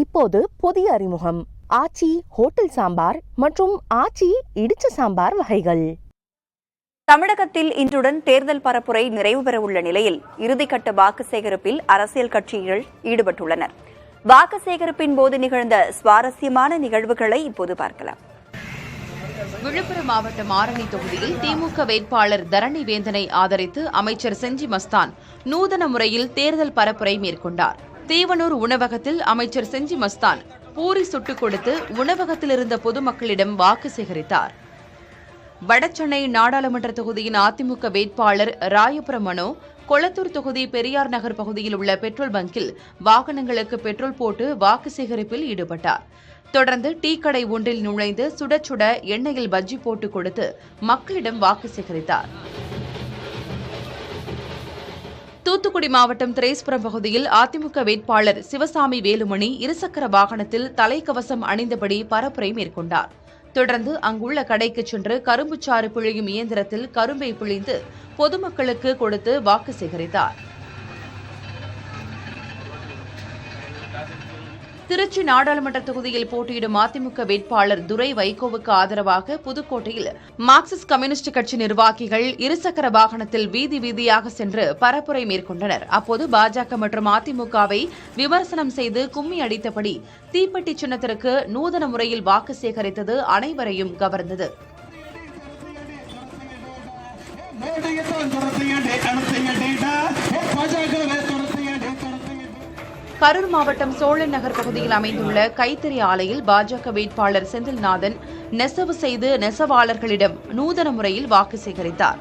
இப்போது புதிய அறிமுகம் ஆச்சி ஹோட்டல் சாம்பார் மற்றும் ஆச்சி இடிச்ச சாம்பார் வகைகள். தமிழகத்தில் இன்றுடன் தேர்தல் பரப்புரை நிறைவு பெறவுள்ள நிலையில் இறுதிக்கட்ட வாக்கு சேகரிப்பில் அரசியல் கட்சிகள் ஈடுபட்டுள்ளனர். வாக்கு சேகரிப்பின் போது நிகழ்ந்த சுவாரஸ்யமான நிகழ்வுகளை இப்போது பார்க்கலாம். விழுப்புரம் மாவட்டம் ஆரணி தொகுதியில் திமுக வேட்பாளர் தரணி வேந்தனை ஆதரித்து அமைச்சர் செஞ்சி மஸ்தான் நூதன முறையில் தேர்தல் பரப்புரை மேற்கொண்டார். தீவனூர் உணவகத்தில் அமைச்சர் செஞ்சி மஸ்தான் பூரி சுட்டுக் கொடுத்து உணவகத்தில் இருந்த பொதுமக்களிடம் வாக்கு சேகரித்தார். வடசென்னை நாடாளுமன்ற தொகுதியின் அதிமுக வேட்பாளர் ராயபுரம் மனோ கொளத்தூர் தொகுதி பெரியார் நகர் பகுதியில் உள்ள பெட்ரோல் பங்கில் வாகனங்களுக்கு பெட்ரோல் போட்டு வாக்கு சேகரிப்பில் ஈடுபட்டார். தொடர்ந்து டீ கடை ஒன்றில் நுழைந்து சுட சுட எண்ணெயில் பஜ்ஜி போட்டு கொடுத்து மக்களிடம் வாக்கு சேகரித்தார். தூத்துக்குடி மாவட்டம் திரேஸ்புரம் பகுதியில் அதிமுக வேட்பாளர் சிவசாமி வேலுமணி இருசக்கர வாகனத்தில் தலைக்கவசம் அணிந்தபடி பரப்புரை மேற்கொண்டார். தொடர்ந்து அங்குள்ள கடைக்கு சென்று கரும்புச்சாறு பிழியும் இயந்திரத்தில் கரும்பை பிழிந்து பொதுமக்களுக்கு கொடுத்து வாக்கு சேகரித்தார். திருச்சி நாடாளுமன்ற தொகுதியில் போட்டியிடும் அதிமுக வேட்பாளர் துரை வைகோவுக்கு ஆதரவாக புதுக்கோட்டையில் மார்க்சிஸ்ட் கம்யூனிஸ்ட் கட்சி நிர்வாகிகள் இருசக்கர வாகனத்தில் வீதி வீதியாக சென்று பரப்புரை மேற்கொண்டனர். அப்போது பாஜக மற்றும் அதிமுகவை விமர்சனம் செய்து கும்மி அடித்தபடி தீப்பெட்டி சின்னத்திற்கு நூதன முறையில் வாக்கு சேகரித்தது அனைவரையும் கவர்ந்தது. கரூர் மாவட்டம் சோழன் நகர் பகுதியில் அமைந்துள்ள கைத்தறி ஆலையில் பாஜக வேட்பாளர் செந்தில்நாதன் நெசவு செய்து நெசவாளர்களிடம் நூதன முறையில் வாக்கு சேகரித்தார்.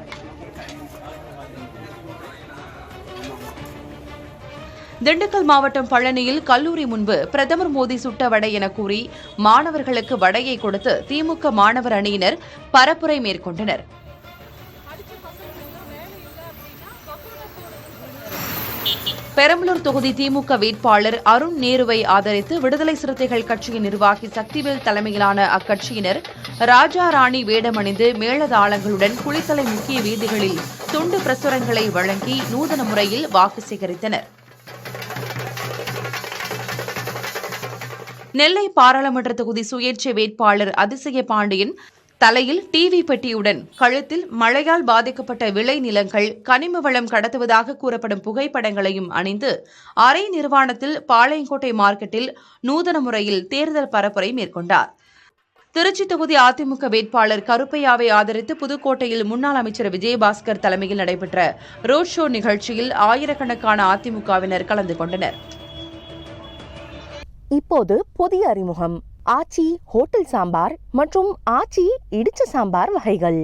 திண்டுக்கல் மாவட்டம் பழனியில் கல்லூரி முன்பு பிரதமர் மோடி சுட்ட வடை என கூறி மாணவர்களுக்கு வடையை கொடுத்து திமுக மாணவர் அணியினர் பரப்புரை மேற்கொண்டனர். பெரம்பலூர் தொகுதி திமுக வேட்பாளர் அருண் நேருவை ஆதரித்து விடுதலை சிறுத்தைகள் கட்சியின் நிர்வாகி சக்திவேல் தலைமையிலான அக்கட்சியினர் ராஜா ராணி வேடமணிந்து மேளதாளங்களுடன் குளித்தலை முக்கிய வீதிகளில் துண்டு பிரசுரங்களை வழங்கி நூதன முறையில் வாக்கு சேகரித்தனர். நெல்லை பாராளுமன்ற தொகுதி சுயேட்சை வேட்பாளர் அதிசய பாண்டியன் தலையில் டிவி பெட்டியுடன் கழுத்தில் மழையால் பாதிக்கப்பட்ட விளை நிலங்கள் கனிம வளம் கடத்துவதாக கூறப்படும் புகைப்படங்களையும் அணிந்து அரை நிர்வாணத்தில் பாளையங்கோட்டை மார்க்கெட்டில் நூதன முறையில் தேர்தல் பரப்புரை மேற்கொண்டார். திருச்சி தொகுதி அதிமுக வேட்பாளர் கருப்பையாவை ஆதரித்து புதுக்கோட்டையில் முன்னாள் அமைச்சர் விஜயபாஸ்கர் தலைமையில் நடைபெற்ற ரோட் ஷோ நிகழ்ச்சியில் ஆயிரக்கணக்கான அதிமுகவினர் கலந்து கொண்டனர். இப்போது புதிய அறிமுகம் ஆச்சி ஹோட்டல் சாம்பார் மற்றும் ஆச்சி இடிச்ச சாம்பார் வகைகள்.